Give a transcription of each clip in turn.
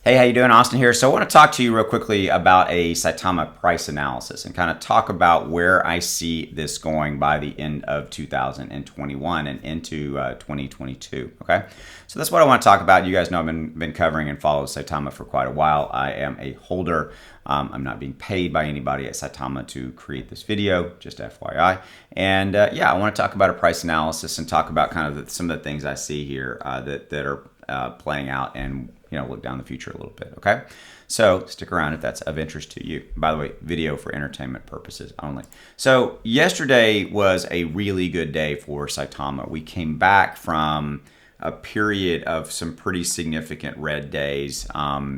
Hey, how you doing? Austin here. So I want to talk to you real quickly about a Saitama price analysis and kind of talk about where I see this going by the end of 2021 and into 2022. Okay, so that's what I want to talk about. You guys know I've been covering and follow Saitama for quite a while. I am a holder. I'm not being paid by anybody at Saitama to create this video, just FYI. And yeah, I want to talk about a price analysis and talk about kind of some of the things I see here that are playing out, and look down the future a little bit. Okay, so stick around if that's of interest to you. By the way, video for entertainment purposes only. So yesterday was a really good day for Saitama. We came back from a period of some pretty significant red days.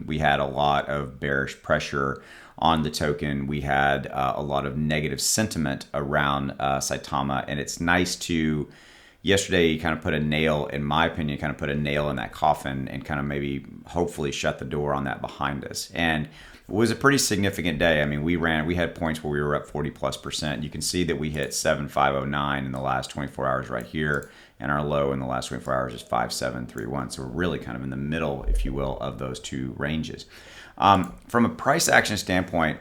We had a lot of bearish pressure on the token. We had a lot of negative sentiment around Saitama, and it's nice to yesterday kind of put a nail, in my opinion, kind of put a nail in that coffin and kind of maybe hopefully shut the door on that behind us. And it was a pretty significant day. I mean, we had points where we were up 40+%. You can see that we hit 7,509 in the last 24 hours right here, and our low in the last 24 hours is 5,731. So we're really kind of in the middle, if you will, of those two ranges. From a price action standpoint,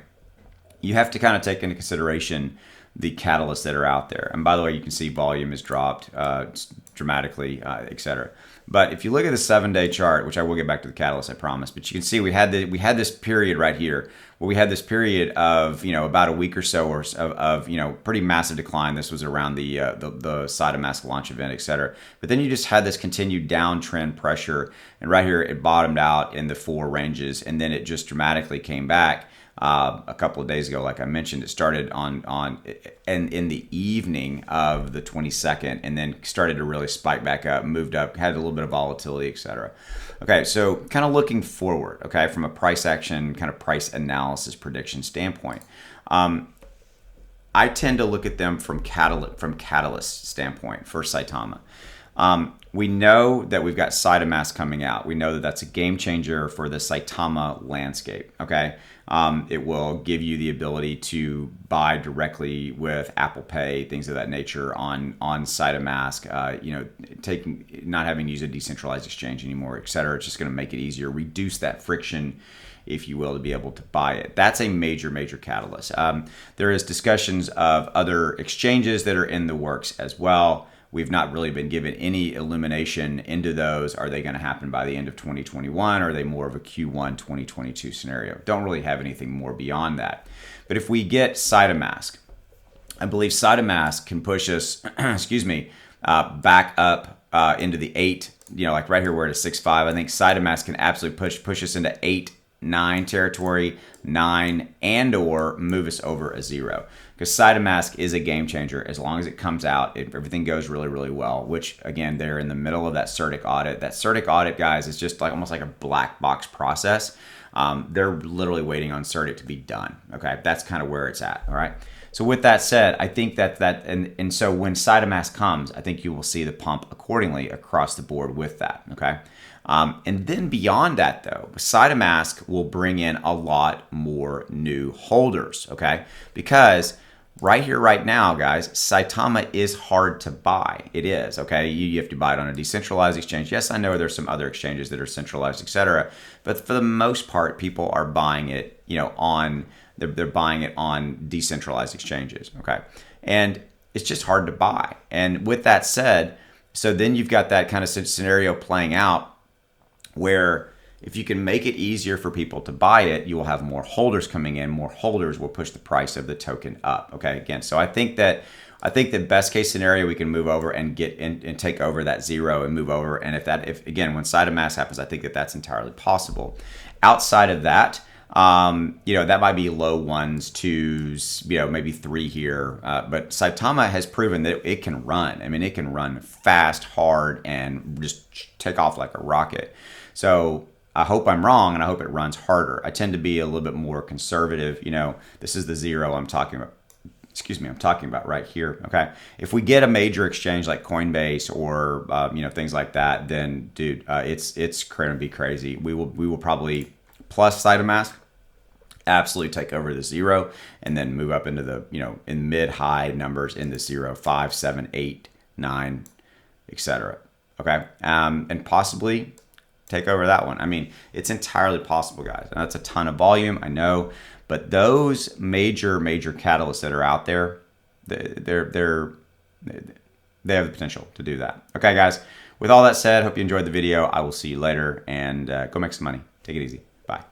you have to kind of take into consideration the catalysts that are out there. And by the way, you can see volume has dropped dramatically, etc. But if you look at the 7-day chart, which I will get back to the catalyst, I promise, but you can see we had this period right here where we had this period of about a week or so of pretty massive decline. This was around the Saitama launch event, etc. But then you just had this continued downtrend pressure, and right here it bottomed out in the 4 ranges, and then it just dramatically came back. A couple of days ago, like I mentioned, it started in the evening of the 22nd, and then started to really spike back up, moved up, had a little bit of volatility, etc. Okay, so kind of looking forward, okay, from a price action, kind of price analysis prediction standpoint, I tend to look at them from catalyst standpoint for Saitama. We know that we've got Saitama coming out. We know that that's a game changer for the Saitama landscape. Okay, it will give you the ability to buy directly with Apple Pay, things of that nature on Saitama. Not having to use a decentralized exchange anymore, etc. It's just going to make it easier, reduce that friction, if you will, to be able to buy it. That's a major catalyst. There is discussions of other exchanges that are in the works as well. We've not really been given any illumination into those. Are they going to happen by the end of 2021? Or are they more of a Q1 2022 scenario? Don't really have anything more beyond that. But if we get Saitama, I believe Saitama can push us, back up into the 8. Like right here we're at a 6.5. I think Saitama can absolutely push us into 8, 9 territory, 9, and or move us over a 0. Because Saitama is a game changer. As long as it comes out, everything goes really well, which again, they're in the middle of that CERTIC audit. That CERTIC audit, guys, is just like almost like a black box process. They're literally waiting on CERTIC to be done. Okay, that's kind of where it's at. All right. So with that said, I think and so when Saitama comes, I think you will see the pump accordingly across the board with that. Okay. And then beyond that, though, Saitama will bring in a lot more new holders, okay? Because right here, right now, guys, Saitama is hard to buy. It is, okay? You have to buy it on a decentralized exchange. Yes, I know there's some other exchanges that are centralized, etc. But for the most part, people are buying it, they're buying it on decentralized exchanges, okay? And it's just hard to buy. And with that said, so then you've got that kind of scenario playing out, where if you can make it easier for people to buy it, you will have more holders coming in. More holders will push the price of the token up. Okay, again, so I think the best case scenario, we can move over and get in and take over that 0 and move over. And if again, when Saitama happens, I think that's entirely possible. Outside of that, that might be low 1s, 2s, maybe 3 here. But Saitama has proven that it can run. I mean, it can run fast, hard, and just take off like a rocket. So I hope I'm wrong, and I hope it runs harder. I tend to be a little bit more conservative. This is the 0 I'm talking about. I'm talking about right here. Okay, if we get a major exchange like Coinbase or things like that, then dude, it's going to be crazy. We will probably plus Saitama absolutely take over the 0 and then move up into the in mid-high numbers in the 0, 5, 7, 8, 9, etc. Okay, and possibly take over that one. I mean, it's entirely possible, guys. And that's a ton of volume, I know. But those major catalysts that are out there, they have the potential to do that. Okay, guys. With all that said, hope you enjoyed the video. I will see you later, and go make some money. Take it easy. Bye.